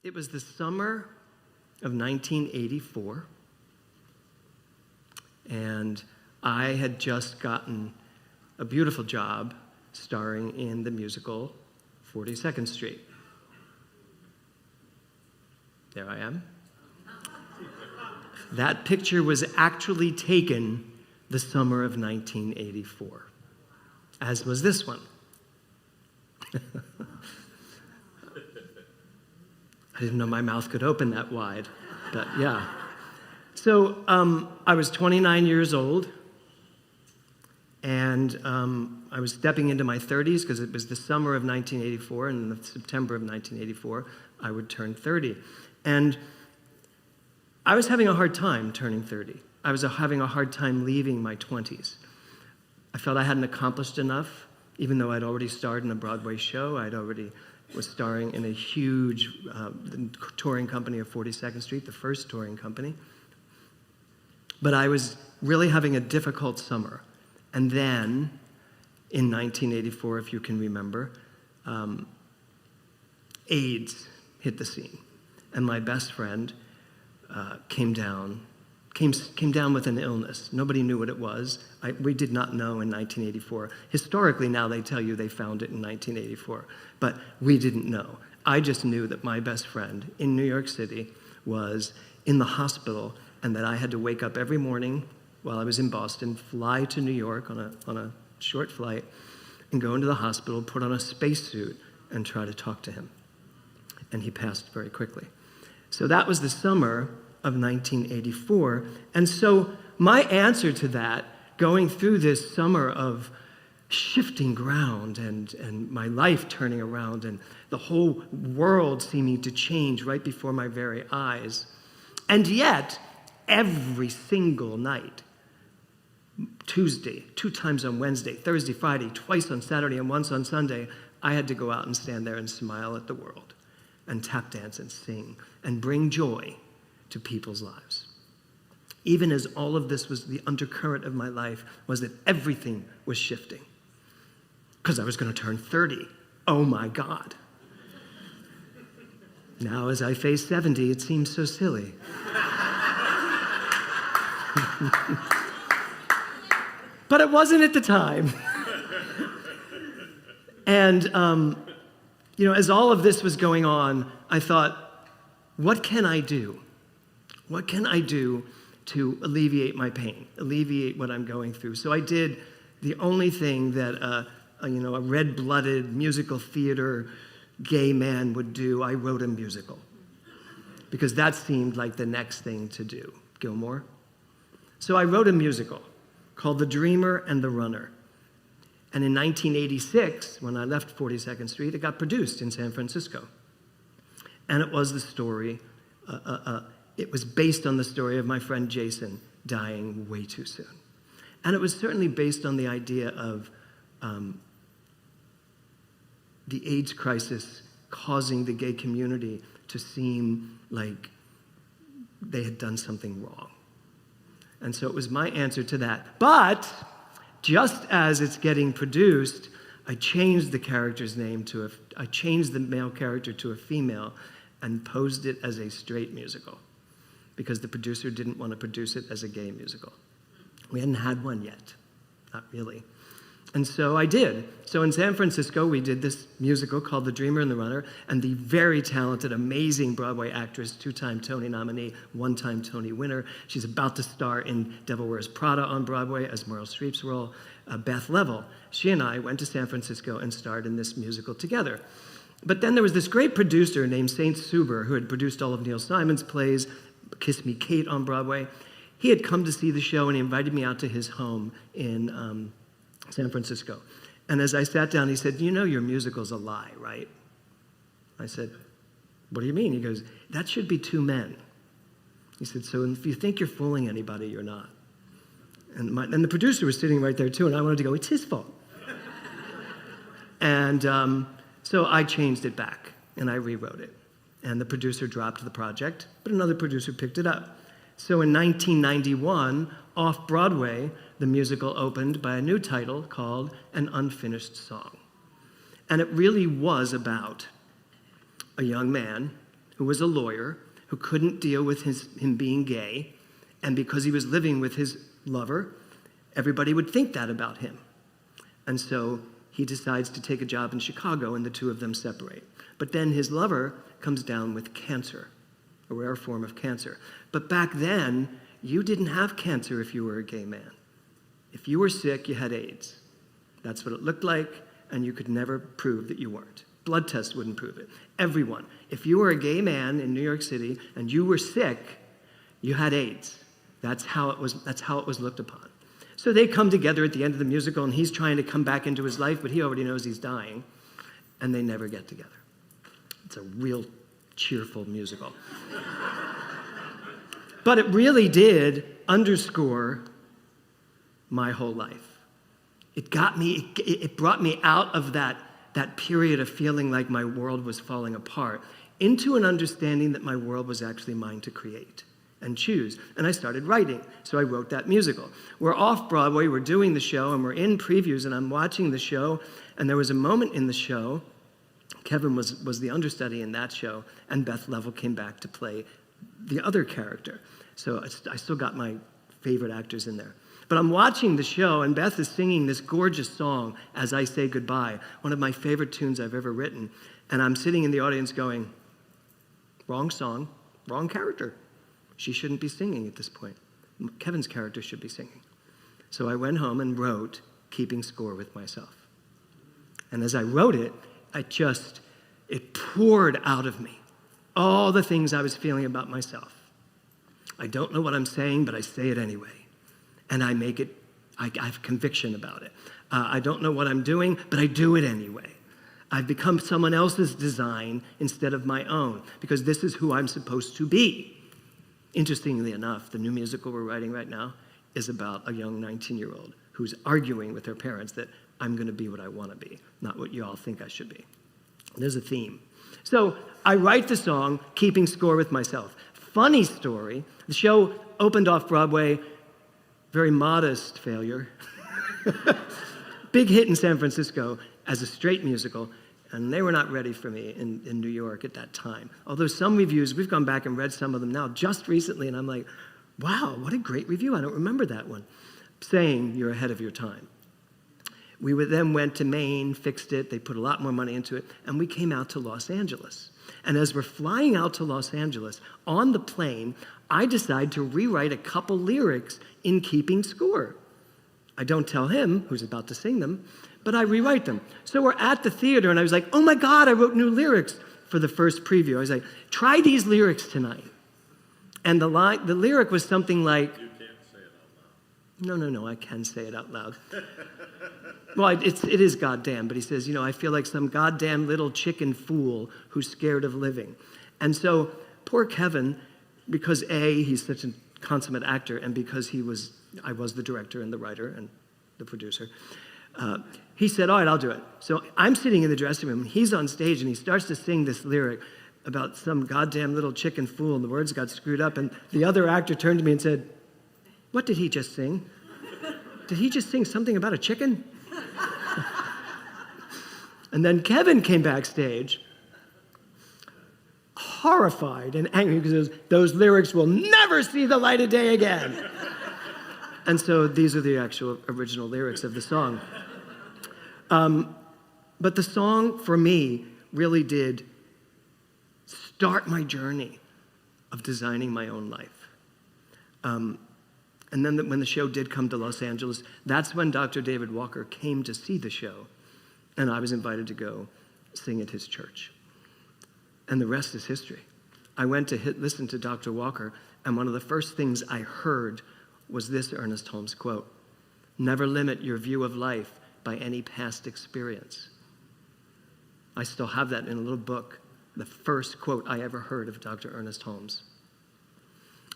It was the summer of 1984, and I had just gotten a beautiful job starring in the musical 42nd Street. There I am. That picture was actually taken the summer of 1984, as was this one. I didn't know my mouth could open that wide, but yeah. So I was 29 years old, and I was stepping into my 30s because it was the summer of 1984, and in the September of 1984, I would turn 30. And I was having a hard time turning 30. I was having a hard time leaving my 20s. I felt I hadn't accomplished enough, even though I'd already starred in a Broadway show. I'd already was starring in a huge touring company of 42nd Street, the first touring company. But I was really having a difficult summer. And then, in 1984, if you can remember, AIDS hit the scene. And my best friend came down with an illness. Nobody knew what it was. We did not know in 1984. Historically, now they tell you they found it in 1984, but we didn't know. I just knew that my best friend in New York City was in the hospital, and that I had to wake up every morning while I was in Boston, fly to New York on a short flight, and go into the hospital, put on a spacesuit, and try to talk to him. And he passed very quickly. So that was the summer of 1984. And so my answer to that, going through this summer of shifting ground and my life turning around and the whole world seeming to change right before my very eyes, and yet every single night, Tuesday, 2 times on Wednesday, Thursday, Friday, twice on Saturday, and once on Sunday, I had to go out and stand there and smile at the world and tap dance and sing and bring joy to people's lives. Even as all of this was the undercurrent of my life, was that everything was shifting. Because I was going to turn 30. Oh my God. Now as I face 70, it seems so silly. But it wasn't at the time. And, as all of this was going on, I thought, what can I do? What can I do to alleviate my pain, alleviate what I'm going through? So I did the only thing that a red-blooded musical theater gay man would do. I wrote a musical because that seemed like the next thing to do. Gilmore? So I wrote a musical called The Dreamer and the Runner. And in 1986, when I left 42nd Street, it got produced in San Francisco. And it was the story, it was based on the story of my friend Jason dying way too soon. And it was certainly based on the idea of the AIDS crisis causing the gay community to seem like they had done something wrong. And so it was my answer to that. But just as it's getting produced, I changed the character's name I changed the male character to a female and posed it as a straight musical because the producer didn't want to produce it as a gay musical. We hadn't had one yet, not really. And so I did. So in San Francisco, we did this musical called The Dreamer and the Runner, and the very talented, amazing Broadway actress, 2-time Tony nominee, 1-time Tony winner. She's about to star in Devil Wears Prada on Broadway as Meryl Streep's role, Beth Level. She and I went to San Francisco and starred in this musical together. But then there was this great producer named Saint Suber who had produced all of Neil Simon's plays, Kiss Me Kate on Broadway. He had come to see the show, and he invited me out to his home in San Francisco. And as I sat down, he said, "You know your musical's a lie, right?" I said, "What do you mean?" He goes, "That should be 2 men." He said, "So if you think you're fooling anybody, you're not." And the producer was sitting right there too, and I wanted to go, "It's his fault." And so I changed it back, and I rewrote it. And the producer dropped the project, but another producer picked it up. So in 1991, off-Broadway, the musical opened by a new title called An Unfinished Song. And it really was about a young man who was a lawyer, who couldn't deal with him being gay, and because he was living with his lover, everybody would think that about him. And so he decides to take a job in Chicago, and the two of them separate. But then his lover comes down with cancer, a rare form of cancer. But back then, you didn't have cancer if you were a gay man. If you were sick, you had AIDS. That's what it looked like, and you could never prove that you weren't. Blood tests wouldn't prove it. Everyone. If you were a gay man in New York City and you were sick, you had AIDS. That's how it was looked upon. So they come together at the end of the musical, and he's trying to come back into his life, but he already knows he's dying, and they never get together. It's a real cheerful musical. But it really did underscore my whole life. It brought me out of that period of feeling like my world was falling apart into an understanding that my world was actually mine to create and choose. And I started writing, so I wrote that musical. We're off Broadway, we're doing the show, and we're in previews, and I'm watching the show, and there was a moment in the show, Kevin was the understudy in that show, and Beth Level came back to play the other character. So I still got my favorite actors in there. But I'm watching the show, and Beth is singing this gorgeous song, As I Say Goodbye, one of my favorite tunes I've ever written. And I'm sitting in the audience going, wrong song, wrong character. She shouldn't be singing at this point. Kevin's character should be singing. So I went home and wrote Keeping Score with Myself. And as I wrote it, it poured out of me all the things I was feeling about myself. I don't know what I'm saying, but I say it anyway. And I have conviction about it. I don't know what I'm doing, but I do it anyway. I've become someone else's design instead of my own, because this is who I'm supposed to be. Interestingly enough, the new musical we're writing right now is about a young 19-year-old who's arguing with her parents that I'm going to be what I want to be, not what you all think I should be. There's a theme. So I write the song, Keeping Score with Myself. Funny story, the show opened off Broadway, very modest failure. Big hit in San Francisco as a straight musical, and they were not ready for me in New York at that time. Although some reviews, we've gone back and read some of them now just recently, and I'm like, wow, what a great review. I don't remember that one. Saying you're ahead of your time. We then went to Maine, fixed it, they put a lot more money into it, and we came out to Los Angeles. And as we're flying out to Los Angeles, on the plane, I decide to rewrite a couple lyrics in Keeping Score. I don't tell him, who's about to sing them, but I rewrite them. So we're at the theater, and I was like, oh my God, I wrote new lyrics for the first preview. I was like, try these lyrics tonight. And the lyric was something like... You can't say it out loud. No, I can say it out loud. Well, it is goddamn, but he says, I feel like some goddamn little chicken fool who's scared of living. And so poor Kevin, because A, he's such a consummate actor, and because I was the director and the writer and the producer, he said, all right, I'll do it. So I'm sitting in the dressing room, and he's on stage, and he starts to sing this lyric about some goddamn little chicken fool, and the words got screwed up, and the other actor turned to me and said, what did he just sing? Did he just sing something about a chicken? And then Kevin came backstage, horrified and angry, because those lyrics will never see the light of day again. And so these are the actual original lyrics of the song. But the song, for me, really did start my journey of designing my own life. And then when the show did come to Los Angeles, that's when Dr. David Walker came to see the show, and I was invited to go sing at his church. And the rest is history. I went to listen to Dr. Walker, and one of the first things I heard was this Ernest Holmes quote: never limit your view of life by any past experience. I still have that in a little book, the first quote I ever heard of Dr. Ernest Holmes.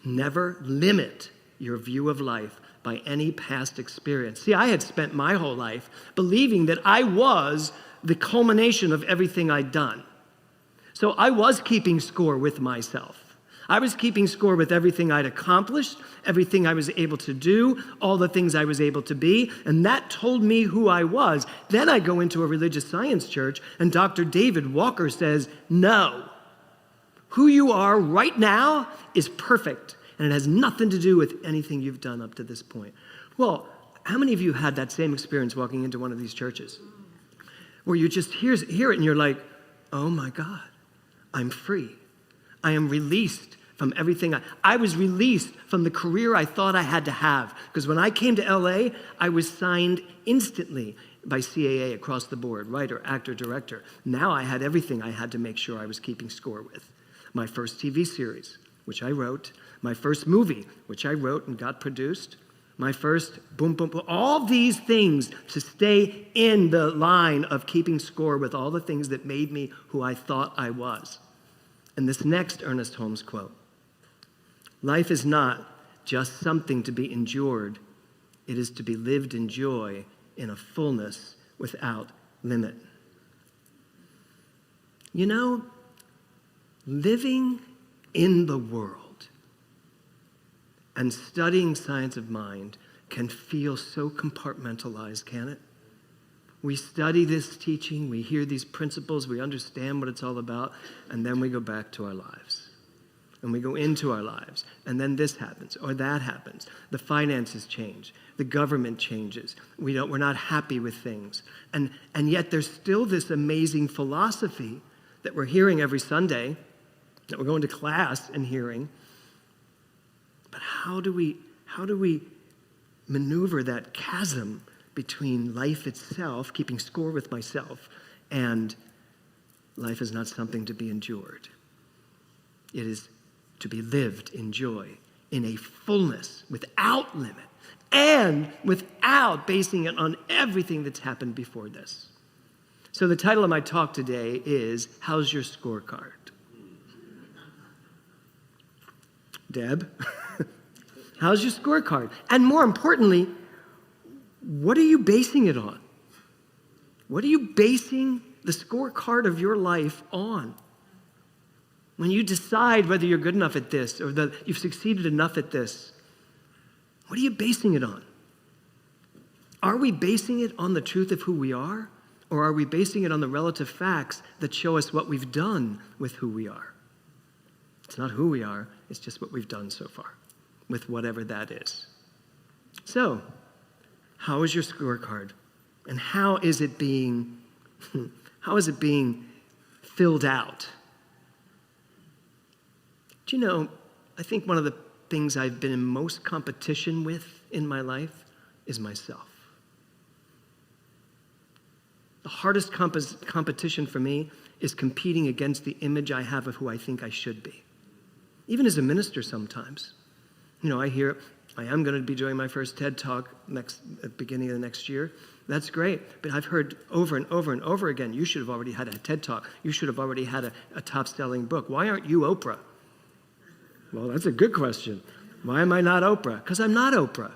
Never limit your view of life by any past experience. See, I had spent my whole life believing that I was the culmination of everything I'd done. So I was keeping score with myself. I was keeping score with everything I'd accomplished, everything I was able to do, all the things I was able to be, and that told me who I was. Then I go into a religious science church, and Dr. David Walker says, no. Who you are right now is perfect, and it has nothing to do with anything you've done up to this point. Well, how many of you had that same experience walking into one of these churches? Where you just hear it and you're like, oh my God, I'm free. I am released from everything. I was released from the career I thought I had to have. Because when I came to LA, I was signed instantly by CAA across the board, writer, actor, director. Now I had everything I had to make sure I was keeping score with. My first TV series, which I wrote. My first movie, which I wrote and got produced. My first boom, boom, boom. All these things to stay in the line of keeping score with all the things that made me who I thought I was. And this next Ernest Holmes quote: life is not just something to be endured. It is to be lived in joy in a fullness without limit. You know, living in the world and studying science of mind can feel so compartmentalized, can it? We study this teaching, we hear these principles, we understand what it's all about, and then we go back to our lives. And we go into our lives, and then this happens or that happens. The finances change, the government changes. We're not happy with things. And yet there's still this amazing philosophy that we're hearing every Sunday, that we're going to class and hearing. But how do we maneuver that chasm between life itself, keeping score with myself, and life is not something to be endured? It is to be lived in joy, in a fullness, without limit, and without basing it on everything that's happened before this. So the title of my talk today is, How's Your Scorecard? Deb, how's your scorecard? And more importantly, what are you basing it on? What are you basing the scorecard of your life on? When you decide whether you're good enough at this or that you've succeeded enough at this, what are you basing it on? Are we basing it on the truth of who we are? Or are we basing it on the relative facts that show us what we've done with who we are? It's not who we are, it's just what we've done so far, with whatever that is. So, how is your scorecard? And how is it being filled out? Do you know, I think one of the things I've been in most competition with in my life is myself. The hardest competition for me is competing against the image I have of who I think I should be. Even as a minister sometimes. You know, I hear, I am going to be doing my first TED Talk at the beginning of the next year. That's great. But I've heard over and over and over again, you should have already had a TED Talk. You should have already had a top-selling book. Why aren't you Oprah? Well, that's a good question. Why am I not Oprah? Because I'm not Oprah.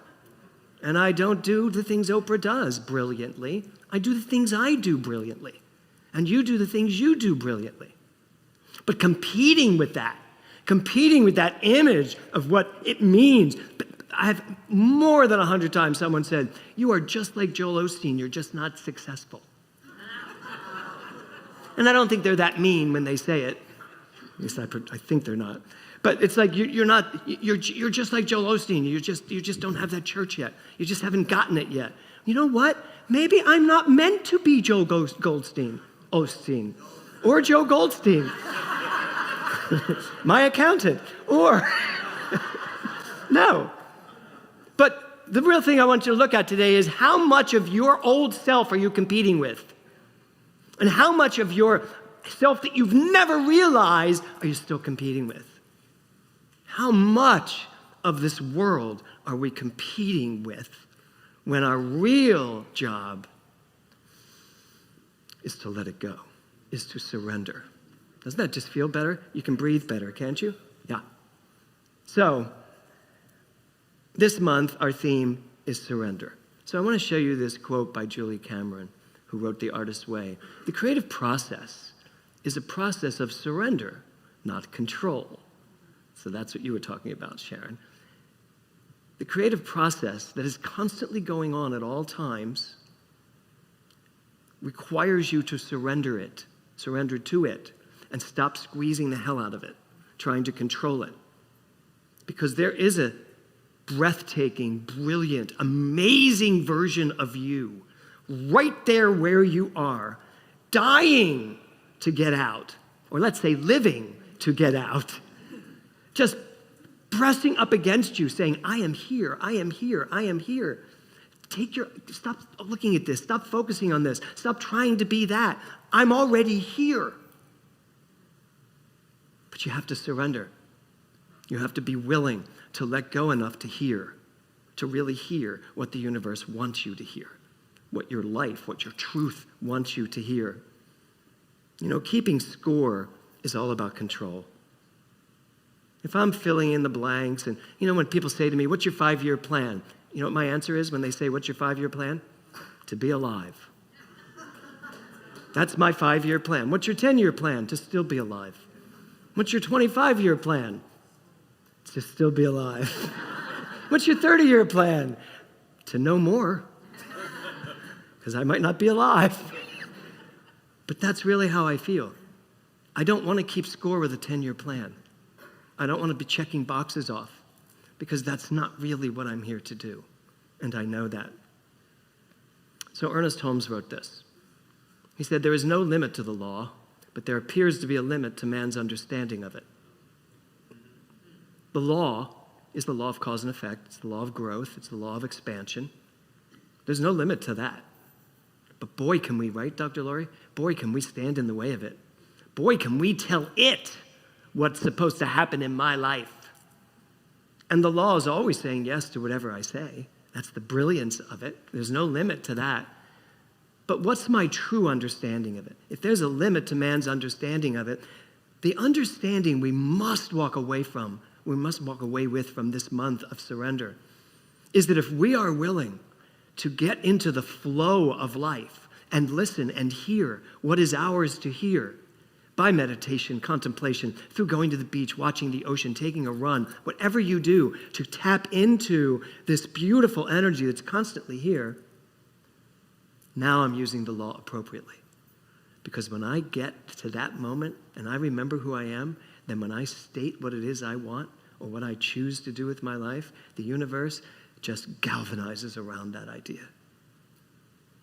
And I don't do the things Oprah does brilliantly. I do the things I do brilliantly. And you do the things you do brilliantly. But competing with that image of what it means. I've more than 100 times someone said, you are just like Joel Osteen, you're just not successful. And I don't think they're that mean when they say it. At least I think they're not. But it's like you're just like Joel Osteen. You just don't have that church yet. You just haven't gotten it yet. You know what? Maybe I'm not meant to be Joel Osteen, or Joe Goldstein, my accountant, or no. But the real thing I want you to look at today is how much of your old self are you competing with? And how much of your self that you've never realized are you still competing with? How much of this world are we competing with when our real job is to let it go, is to surrender? Doesn't that just feel better? You can breathe better, can't you? Yeah. So, this month, our theme is surrender. So I want to show you this quote by Julie Cameron, who wrote The Artist's Way. The creative process is a process of surrender, not control. So that's what you were talking about, Sharon. The creative process that is constantly going on at all times requires you to surrender to it, and stop squeezing the hell out of it. trying to control it. Because there is a breathtaking, brilliant, amazing version of you right there where you are, dying to get out, or let's say living to get out, just pressing up against you, saying, I am here, I am here, I am here. Stop looking at this, stop focusing on this, stop trying to be that. I'm already here. But you have to surrender. You have to be willing to let go enough to hear, to really hear what the universe wants you to hear, what your life, what your truth wants you to hear. You know, keeping score is all about control. If I'm filling in the blanks, and you know, when people say to me, what's your 5-year plan? You know what my answer is when they say, what's your 5-year plan? To be alive. That's my 5-year plan. What's your 10-year plan? To still be alive. What's your 25-year plan? To still be alive. What's your 30-year plan? To know more. Because I might not be alive. But that's really how I feel. I don't want to keep score with a 10-year plan. I don't want to be checking boxes off, because that's not really what I'm here to do. And I know that. So Ernest Holmes wrote this. He said, there is no limit to the law, but there appears to be a limit to man's understanding of it. The law is the law of cause and effect. It's the law of growth. It's the law of expansion. There's no limit to that. But boy, can we, right, Dr. Laurie? Boy, can we stand in the way of it. Boy, can we tell it what's supposed to happen in my life. And the law is always saying yes to whatever I say. That's the brilliance of it. There's no limit to that. But what's my true understanding of it? If there's a limit to man's understanding of it, the understanding we must walk away with from this month of surrender, is that if we are willing to get into the flow of life and listen and hear what is ours to hear, by meditation, contemplation, through going to the beach, watching the ocean, taking a run, whatever you do to tap into this beautiful energy that's constantly here, now I'm using the law appropriately. Because when I get to that moment and I remember who I am, then when I state what it is I want or what I choose to do with my life, the universe just galvanizes around that idea.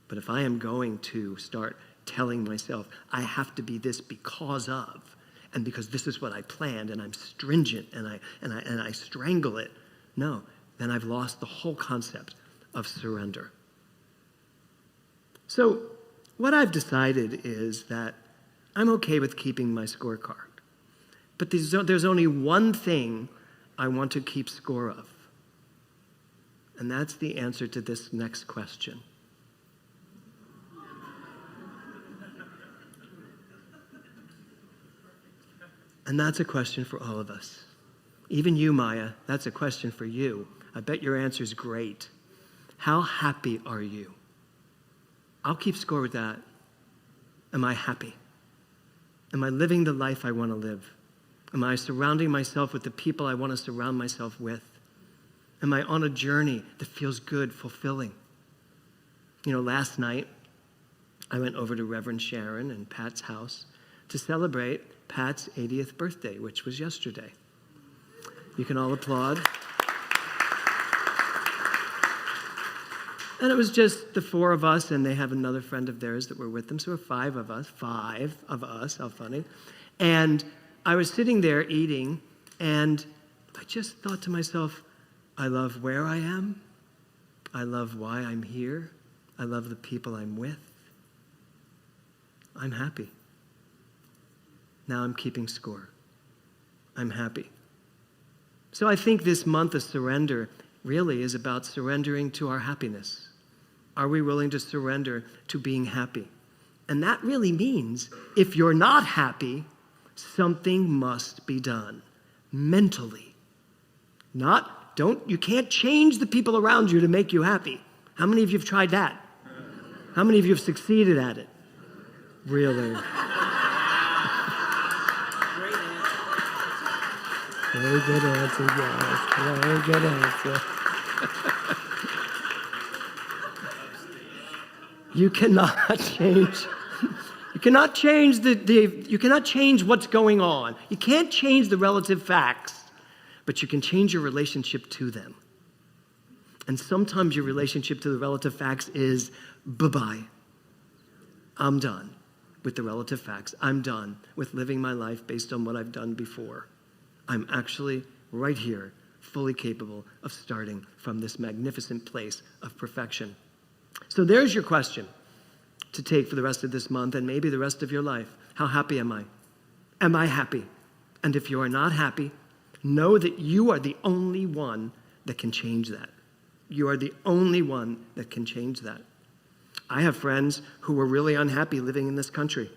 But if I am going to start telling myself, I have to be this because of, and because this is what I planned, and I'm stringent, and I strangle it, no, then I've lost the whole concept of surrender. So what I've decided is that I'm okay with keeping my scorecard. But there's only one thing I want to keep score of. And that's the answer to this next question. And that's a question for all of us. Even you, Maya, that's a question for you. I bet your answer is great. How happy are you? I'll keep score with that. Am I happy? Am I living the life I want to live? Am I surrounding myself with the people I want to surround myself with? Am I on a journey that feels good, fulfilling? You know, last night, I went over to Reverend Sharon and Pat's house to celebrate Pat's 80th birthday, which was yesterday. You can all applaud. And it was just the four of us, and they have another friend of theirs that were with them, so we're five of us, how funny. And I was sitting there eating, and I just thought to myself, I love where I am. I love why I'm here. I love the people I'm with. I'm happy. Now I'm keeping score. I'm happy. So I think this month of surrender really is about surrendering to our happiness. Are we willing to surrender to being happy? And that really means if you're not happy, something must be done mentally. You can't change the people around you to make you happy. How many of you have tried that? How many of you have succeeded at it? Really? Very good answer, yes. Very good answer. You cannot cannot change you cannot change what's going on. You can't change the relative facts, but you can change your relationship to them. And sometimes your relationship to the relative facts is, bye-bye. I'm done with the relative facts. I'm done with living my life based on what I've done before. I'm actually right here, fully capable of starting from this magnificent place of perfection. So there's your question to take for the rest of this month and maybe the rest of your life. How happy am I? Am I happy? And if you are not happy, know that you are the only one that can change that. You are the only one that can change that. I have friends who were really unhappy living in this country.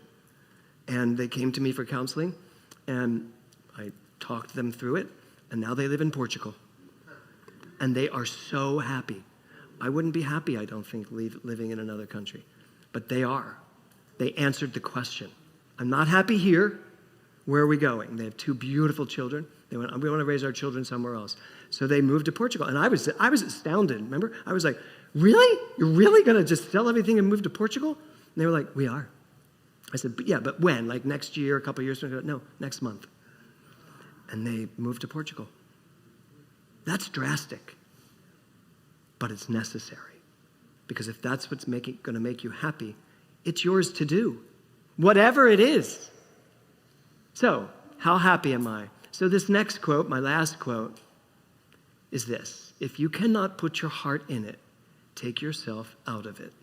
And they came to me for counseling, and I talked them through it, and now they live in Portugal. And they are so happy. I wouldn't be happy, I don't think, living in another country. But they are. They answered the question. I'm not happy here. Where are we going? They have 2 beautiful children. They went, we want to raise our children somewhere else. So they moved to Portugal. And I was astounded. Remember? I was like, really? You're really going to just sell everything and move to Portugal? And they were like, we are. I said, yeah, but when? Like next year, a couple of years ago? No, next month. And they moved to Portugal. That's drastic. But it's necessary. Because if that's what's going to make you happy, it's yours to do. Whatever it is. So, how happy am I? So this next quote, my last quote, is this. If you cannot put your heart in it, take yourself out of it.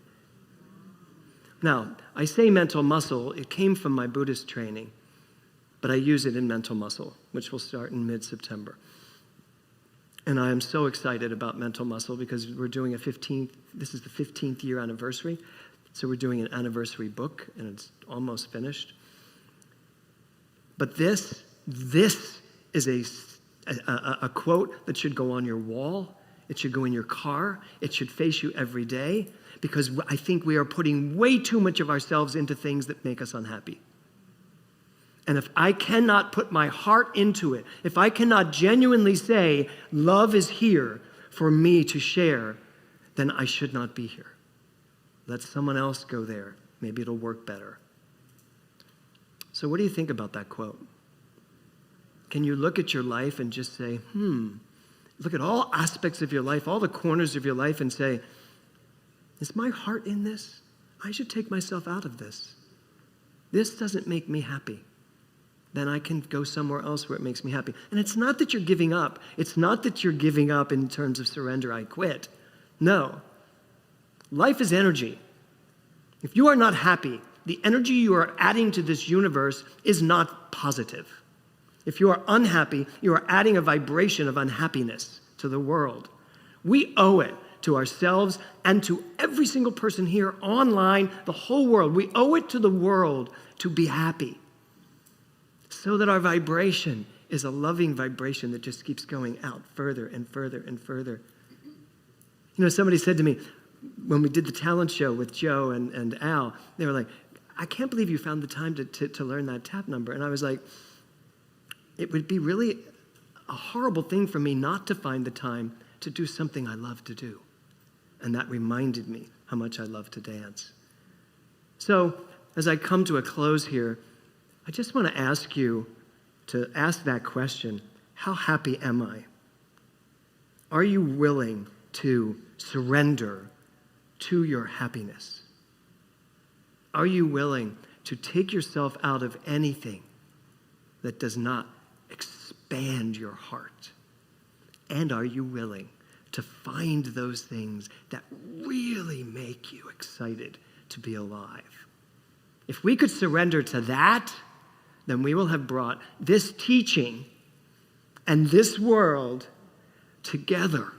Now, I say mental muscle. It came from my Buddhist training, but I use it in mental muscle, which will start in mid-September. And I am so excited about mental muscle because we're doing this is the 15th year anniversary. So we're doing an anniversary book, and it's almost finished. But this is a quote that should go on your wall. It should go in your car. It should face you every day, because I think we are putting way too much of ourselves into things that make us unhappy. And if I cannot put my heart into it, if I cannot genuinely say, love is here for me to share, then I should not be here. Let someone else go there. Maybe it'll work better. So what do you think about that quote? Can you look at your life and just say, look at all aspects of your life, all the corners of your life, and say, is my heart in this? I should take myself out of this. This doesn't make me happy. Then I can go somewhere else where it makes me happy. And it's not that you're giving up. It's not that you're giving up in terms of surrender, I quit. No. Life is energy. If you are not happy, the energy you are adding to this universe is not positive. If you are unhappy, you are adding a vibration of unhappiness to the world. We owe it to ourselves and to every single person here online, the whole world. We owe it to the world to be happy, so that our vibration is a loving vibration that just keeps going out further and further and further. You know, somebody said to me, when we did the talent show with Joe and Al, they were like, I can't believe you found the time to learn that tap number. And I was like, it would be really a horrible thing for me not to find the time to do something I love to do. And that reminded me how much I love to dance. So as I come to a close here, I just want to ask you to ask that question, how happy am I? Are you willing to surrender to your happiness? Are you willing to take yourself out of anything that does not expand your heart? And are you willing to find those things that really make you excited to be alive? If we could surrender to that, then we will have brought this teaching and this world together.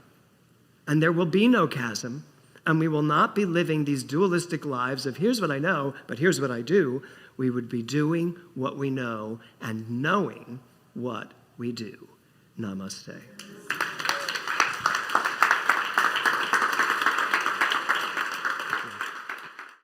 And there will be no chasm, and we will not be living these dualistic lives of here's what I know, but here's what I do. We would be doing what we know and knowing what we do. Namaste.